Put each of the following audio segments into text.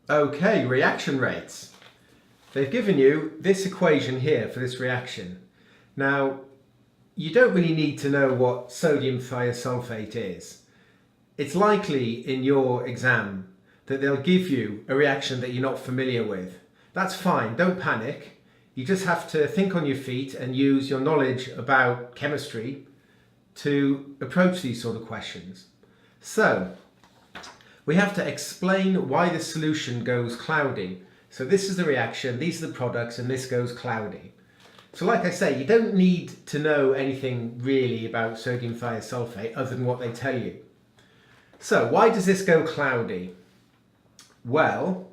Okay, reaction rates. They've given you this equation here for this reaction. Now, you don't really need to know what sodium thiosulfate is. It's likely in your exam that they'll give you a reaction that you're not familiar with. That's fine, don't panic. You just have to think on your feet and use your knowledge about chemistry to approach these sort of questions. So, we have to explain why the solution goes cloudy. So this is the reaction, these are the products, and this goes cloudy. So like I say, you don't need to know anything really about sodium thiosulfate other than what they tell you. So why does this go cloudy? Well,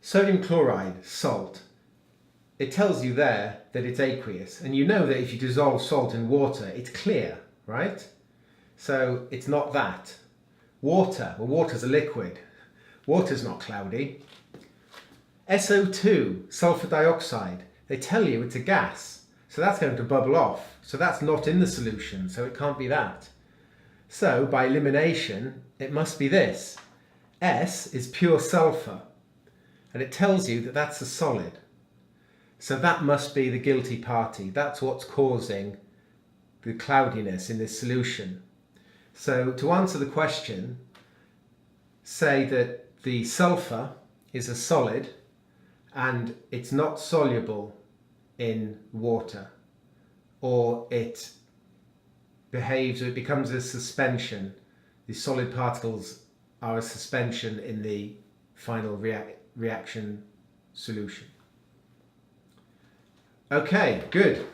sodium chloride, salt, it tells you there that it's aqueous, and you know that if you dissolve salt in water, it's clear, right? So it's not that. Water, well, water's a liquid. Water's not cloudy. SO2, sulfur dioxide, they tell you it's a gas, so that's going to bubble off. So that's not in the solution, so it can't be that. So by elimination, it must be this. S is pure sulfur, and it tells you that that's a solid. So that must be the guilty party. That's what's causing the cloudiness in this solution. So to answer the question, say that the sulfur is a solid and it's not soluble in water, or it behaves, or it becomes a suspension. The solid particles are a suspension in the final reaction solution. Okay, good.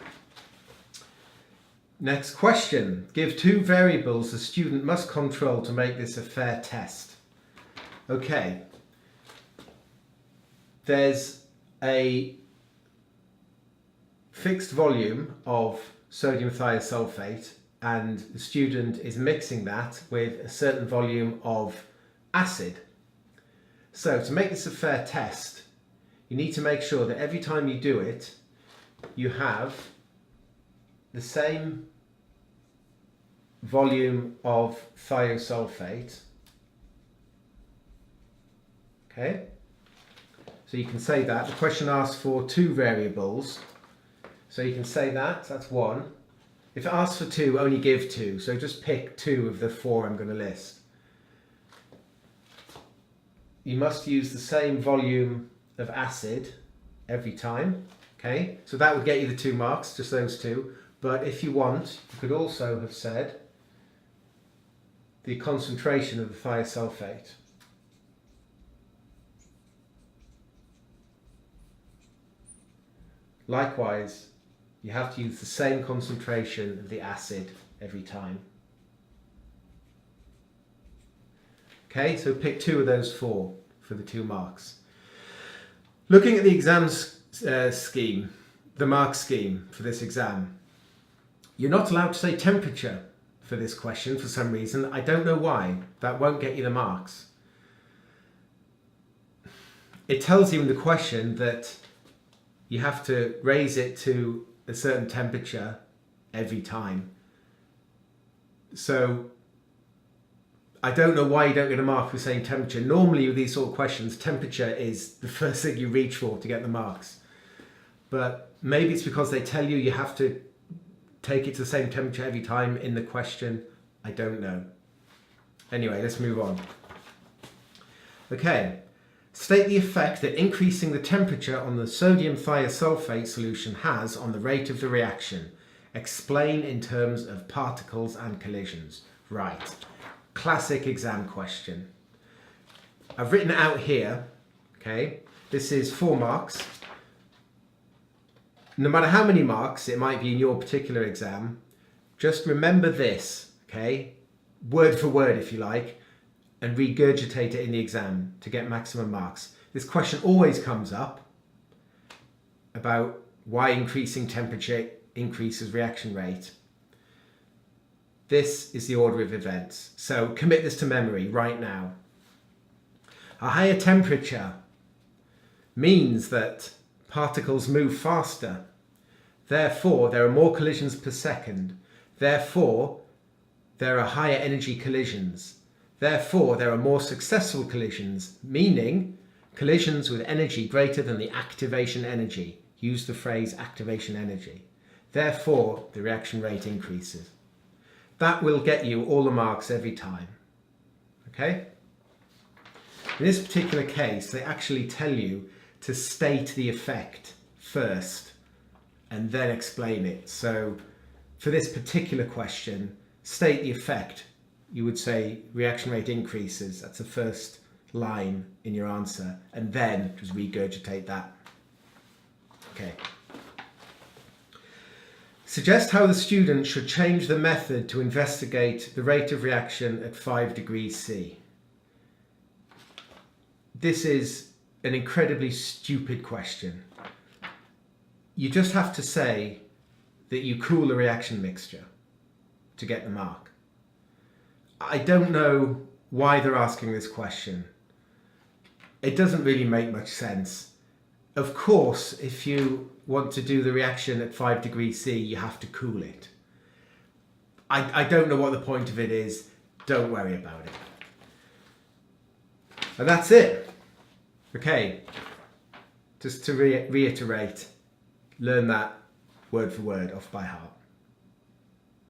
Next question. Give two variables the student must control to make this a fair test. Okay. There's a fixed volume of sodium thiosulfate, and the student is mixing that with a certain volume of acid. So to make this a fair test, you need to make sure that every time you do it, you have the same volume of thiosulfate. Okay, so you can say that. The question asks for two variables, so you can say that's one. If it asks for two, only give two, so just pick two of the four I'm going to list. You must use the same volume of acid every time. Okay, so that would get you the 2 marks, just those two. But if you want, you could also have said the concentration of the thiosulfate. Likewise, you have to use the same concentration of the acid every time. Okay, so pick two of those four for the 2 marks. Looking at the exams scheme, the mark scheme for this exam, you're not allowed to say temperature for this question for some reason. I don't know why. That won't get you the marks. It tells you in the question that you have to raise it to a certain temperature every time. So I don't know why you don't get a mark for saying temperature. Normally with these sort of questions, temperature is the first thing you reach for to get the marks. But maybe it's because they tell you have to take it to the same temperature every time in the question. I don't know. Anyway, let's move on. Okay. State the effect that increasing the temperature on the sodium thiosulfate solution has on the rate of the reaction. Explain in terms of particles and collisions. Right. Classic exam question. I've written it out here. Okay. This is 4 marks. No matter how many marks it might be in your particular exam, just remember this, okay? Word for word, if you like, and regurgitate it in the exam to get maximum marks. This question always comes up about why increasing temperature increases reaction rate. This is the order of events. So commit this to memory right now. A higher temperature means that particles move faster. Therefore, there are more collisions per second. Therefore, there are higher energy collisions. Therefore, there are more successful collisions, meaning Collisions with energy greater than the activation energy. Use the phrase activation energy. Therefore, the reaction rate increases. That will get you all the marks every time. Okay? In this particular case, they actually tell you to state the effect first and then explain it. So for this particular question, state the effect. You would say reaction rate increases. That's the first line in your answer, and then just regurgitate that. Okay. Suggest how the student should change the method to investigate the rate of reaction at 5 degrees C. This is an incredibly stupid question. You just have to say that you cool a reaction mixture to get the mark. I don't know why they're asking this question. It doesn't really make much sense. Of course, if you want to do the reaction at 5 degrees C, you have to cool it. I don't know what the point of it is. Don't worry about it. And that's it. Okay, just to reiterate, learn that word for word off by heart.